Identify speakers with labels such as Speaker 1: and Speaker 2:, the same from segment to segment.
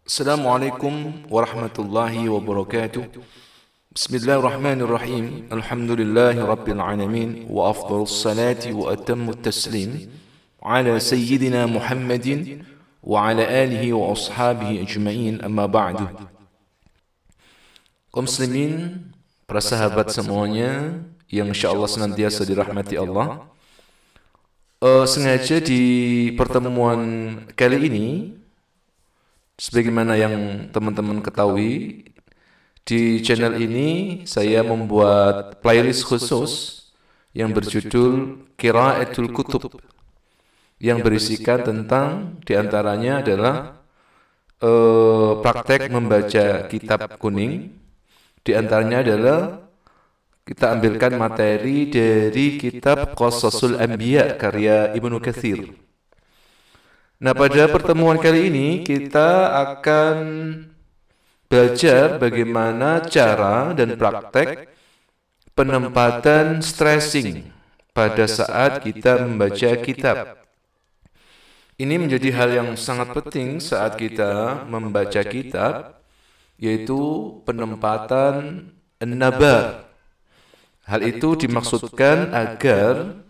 Speaker 1: Assalamualaikum warahmatullahi wabarakatuh. Bismillahirrahmanirrahim. Alhamdulillahi rabbil alamin wa afdhalus salati wa atammut taslim ala sayyidina Muhammadin wa ala alihi wa ashabihi ajma'in, amma ba'du. Kaum muslimin, para sahabat semuanya yang insyaallah senantiasa dirahmati Allah. Sengaja di pertemuan kali ini, sebagaimana yang teman-teman ketahui, di channel ini saya membuat playlist khusus yang berjudul Qiraatul Kutub, yang berisikan tentang diantaranya adalah praktek membaca kitab kuning. Diantaranya adalah kita ambilkan materi dari kitab Qasasul Anbiya karya Ibnu Katsir. Nah, pada pertemuan kali ini kita akan belajar bagaimana cara dan praktek penempatan stressing pada saat kita membaca kitab. Ini menjadi hal yang sangat penting saat kita membaca kitab, yaitu penempatan an-nabar. Hal itu dimaksudkan agar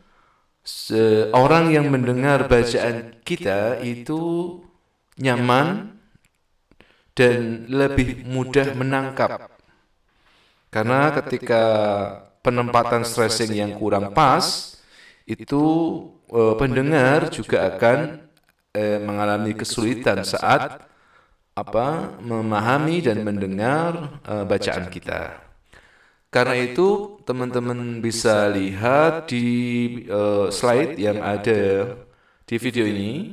Speaker 1: orang yang mendengar bacaan kita itu nyaman dan lebih mudah menangkap. Karena ketika penempatan stressing yang kurang pas, itu pendengar juga akan mengalami kesulitan saat memahami dan mendengar bacaan kita. Karena itu teman-teman bisa lihat di slide yang ada di video ini.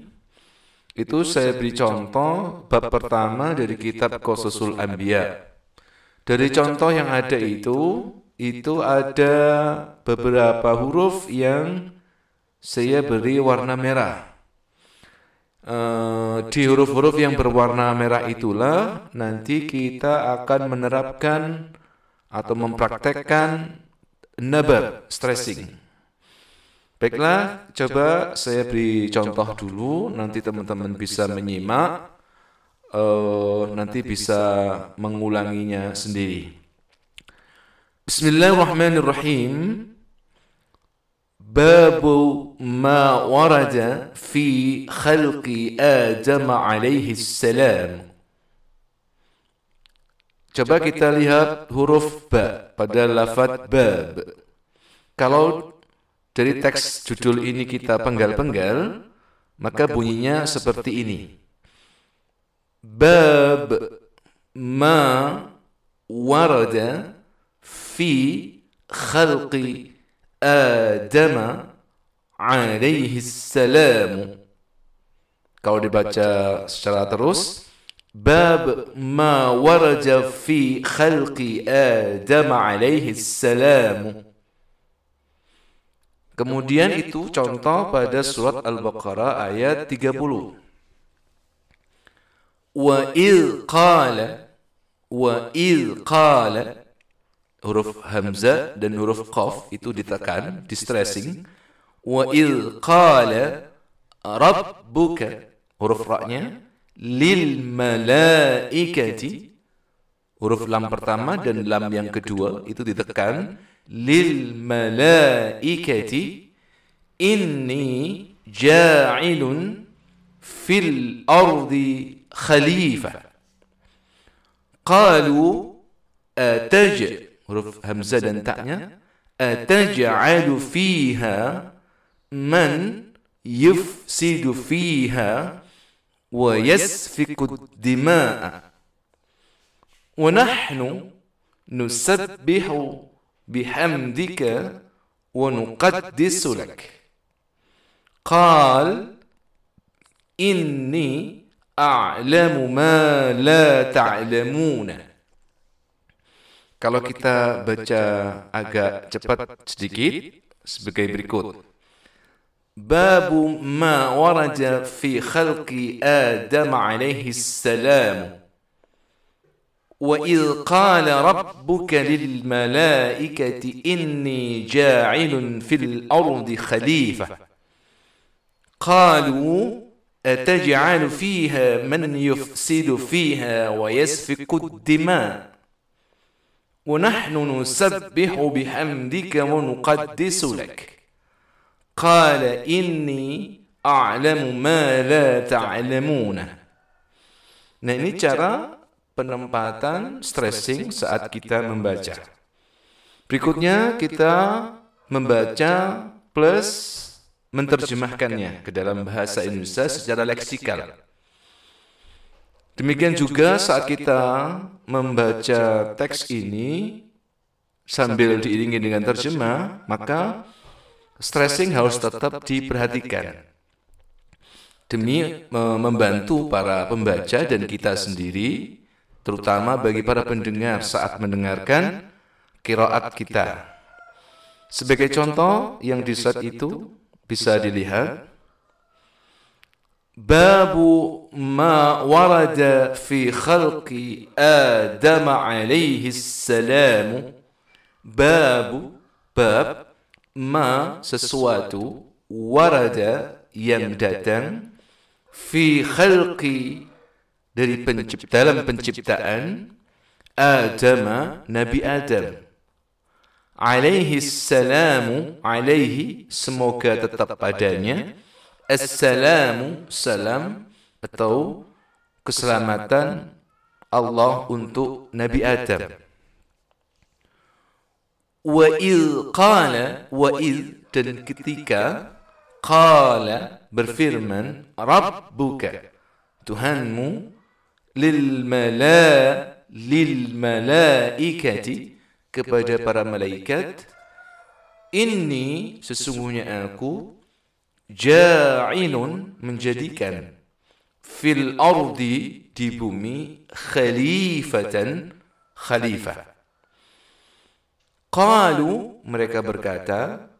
Speaker 1: Itu saya beri contoh bab pertama dari kitab Qasasul Anbiya. Dari contoh yang ada itu ada beberapa huruf yang saya beri warna merah. Di huruf-huruf yang berwarna merah itulah nanti kita akan menerapkan atau mempraktekkan nabar, stressing. Baiklah, coba saya beri contoh dulu, nanti teman-teman bisa menyimak, nanti bisa mengulanginya sendiri. Bismillahirrahmanirrahim. Babu ma warada fi khalqi Adam alaihi salam. Coba kita lihat huruf ba pada lafaz bab. Kalau dari teks judul ini kita penggal-penggal, maka bunyinya seperti ini. Bab ma warada fi khalqi Adam alaihi salam. Kalau dibaca secara terus, bab ma waraja fi khalqi Adam alaihi salam. Kemudian itu contoh pada surat Al-Baqarah ayat 30. Wa idh qala, huruf hamzah dan huruf qaf itu ditekan, di stressing. Wa idh qala rabbuka, huruf ra-nya, lil malaikati, huruf lam pertama dan lam yang kedua itu ditekan, lil malaikati inni ja'ilun fil ardi khalifah. Qalu huruf hamzah dan ta'nya, ataj'alu fiha man yufsidu fiha wa yasfiku dima'a wa nahnu nusabbihu bihamdika wa nuqaddisu lak. Qal inni a'lamu ma la ta'lamuna. Kalau kita baca agak cepat sedikit sebagai berikut. Babu ma waraja fi khalqi Adam alaihi salam. Wa idh qala rabbuka lil malaikati inni ja'ilun fil ardi khalifah. Qalu ataj'alu fiha man yufsidu fiha wa yasfiku ad-dima wa nahnu nusabbihu bihamdika wa nuqaddisu lak qala inni a'lamu ma la ta'lamuna. Nah, ini cara penempatan stressing saat kita membaca. Berikutnya kita membaca plus menerjemahkannya ke dalam bahasa Indonesia secara leksikal. Demikian juga saat kita membaca teks ini sambil diiringi dengan terjemah, maka stressing harus tetap diperhatikan demi membantu para pembaca dan kita sendiri, terutama bagi para pendengar saat mendengarkan qiraat kita. Sebagai contoh yang di slide itu bisa dilihat, babu ma warada fi khalqi Adam alaihi salam. Bab ma sesuatu, warada yang datang, fi khalqi dalam penciptaan, Adam Nabi Adam, alaihi salamu, alaihi semoga tetap padanya, assalamu salam atau keselamatan Allah untuk Nabi Adam. Wa idh qala, wa idh dan ketika, qala berfirman, rabbuka Tuhanmu, lil malaikati kepada para malaikat, inni sesungguhnya aku, ja'ilun menjadikan, fil ardi di bumi, khalifatan khalifah. Qalu mereka berkata,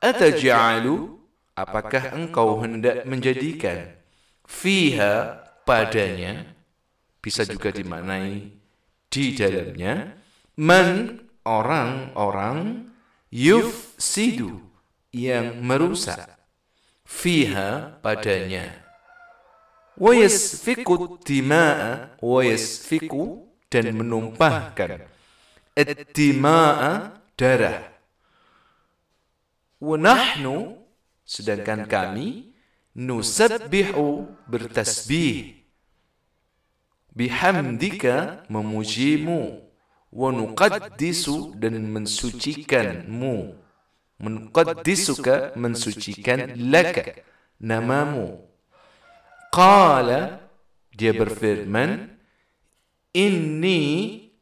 Speaker 1: ataj'alu apakah engkau hendak menjadikan, fiha padanya, bisa juga dimaknai di dalamnya, man orang-orang, yufsidu yang merusak, fiha padanya, wa yasfiku dima'a, wa yasfiku dan menumpahkan, ad-dima'a darah, wa nahnu sedangkan kami, nusabbihu bertasbih, bihamdika memujimu, wa nuqaddisu dan mensucikanmu, menuqaddisuka mensucikan, laka namamu. Qala dia berfirman, inni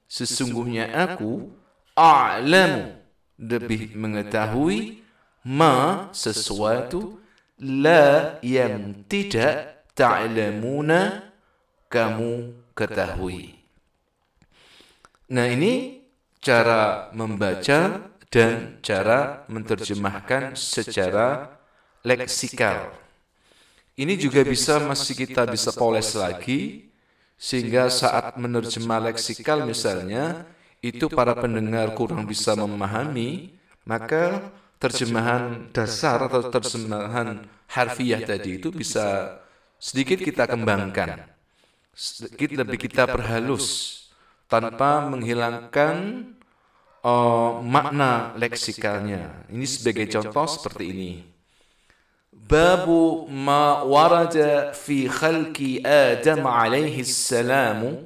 Speaker 1: sesungguhnya aku, a'lamu lebih mengetahui, ma sesuatu, la yang tidak, ta'lamuna kamu ketahui. Nah, ini cara membaca dan cara menerjemahkan secara leksikal. Ini juga masih kita bisa poles lagi, sehingga saat menerjemah leksikal misalnya, itu para pendengar kurang bisa memahami, maka terjemahan dasar atau terjemahan harfiah tadi itu bisa sedikit kita kembangkan, sedikit lebih kita perhalus, tanpa menghilangkan makna leksikalnya. Ini sebagai contoh seperti ini. Babu ma warada fi khalqi Adam alaihi salamu,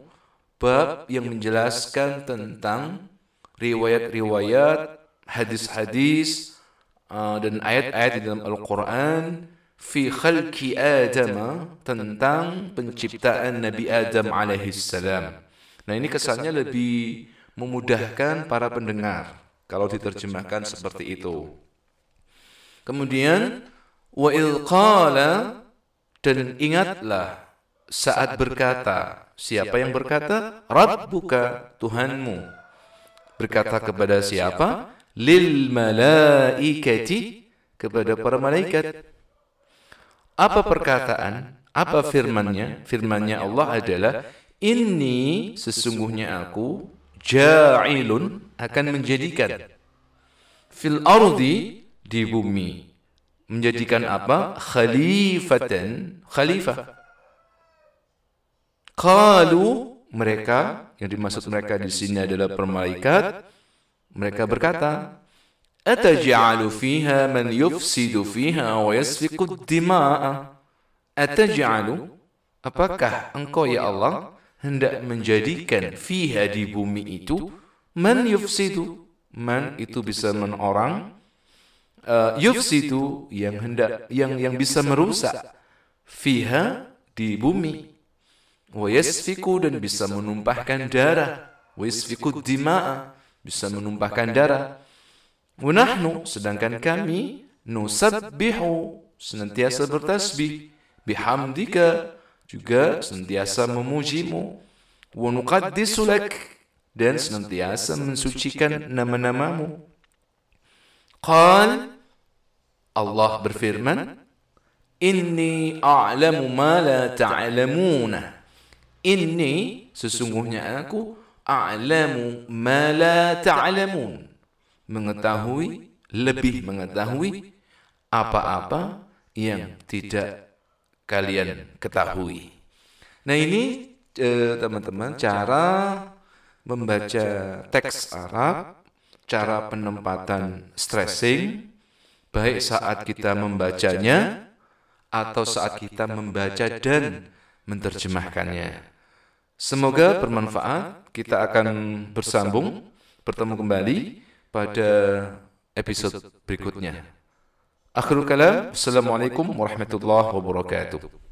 Speaker 1: bab yang menjelaskan tentang riwayat-riwayat, hadis-hadis dan ayat-ayat di dalam Al-Quran, fi khalqi Adam, tentang penciptaan Nabi Adam alaihi salam. Nah, ini kesannya lebih memudahkan para pendengar kalau diterjemahkan seperti itu. Kemudian wa idh qala, dan ingatlah saat berkata. Siapa yang berkata? Rabbuka Tuhanmu. Berkata kepada siapa? Lil malaikati, kepada para malaikat. Apa perkataan? Apa firmannya? Firmannya Allah adalah, inni sesungguhnya aku, ja'ilun akan menjadikan, fil ardi di bumi, menjadikan apa? Khalifatan, khalifah. Qalu, mereka, yang dimaksud mereka di sini adalah para malaikat, mereka berkata, ataj'alu fiha man yufsidu fiha wa yasfiku dima'a. Ataj'alu, apakah engkau ya Allah hendak menjadikan fiha di bumi itu man yufsidu, man itu bisa orang, yufsidu yang hendak yang bisa merusak, fiha di bumi, wa yasfiku dan bisa menumpahkan darah, wa yasfiku dima'a bisa menumpahkan darah, wa nahnu sedangkan kami nusabbihu senantiasa bertasbih, bihamdika juga senantiasa memujimu, wa nuqaddisu lak dan senantiasa mensucikan nama-namamu. Qal, Allah berfirman, inni a'lamu ma la ta'lamuna. Inni sesungguhnya aku a'lamu ma la ta'lamun, mengetahui, lebih mengetahui apa-apa yang tidak kalian ketahui. Nah ini teman-teman cara membaca teks Arab, cara penempatan stressing, baik saat kita membacanya atau saat kita membaca dan menerjemahkannya. Semoga bermanfaat. Kita akan bertemu kembali pada episode berikutnya. Akhirul kalam, assalamualaikum warahmatullahi wabarakatuh.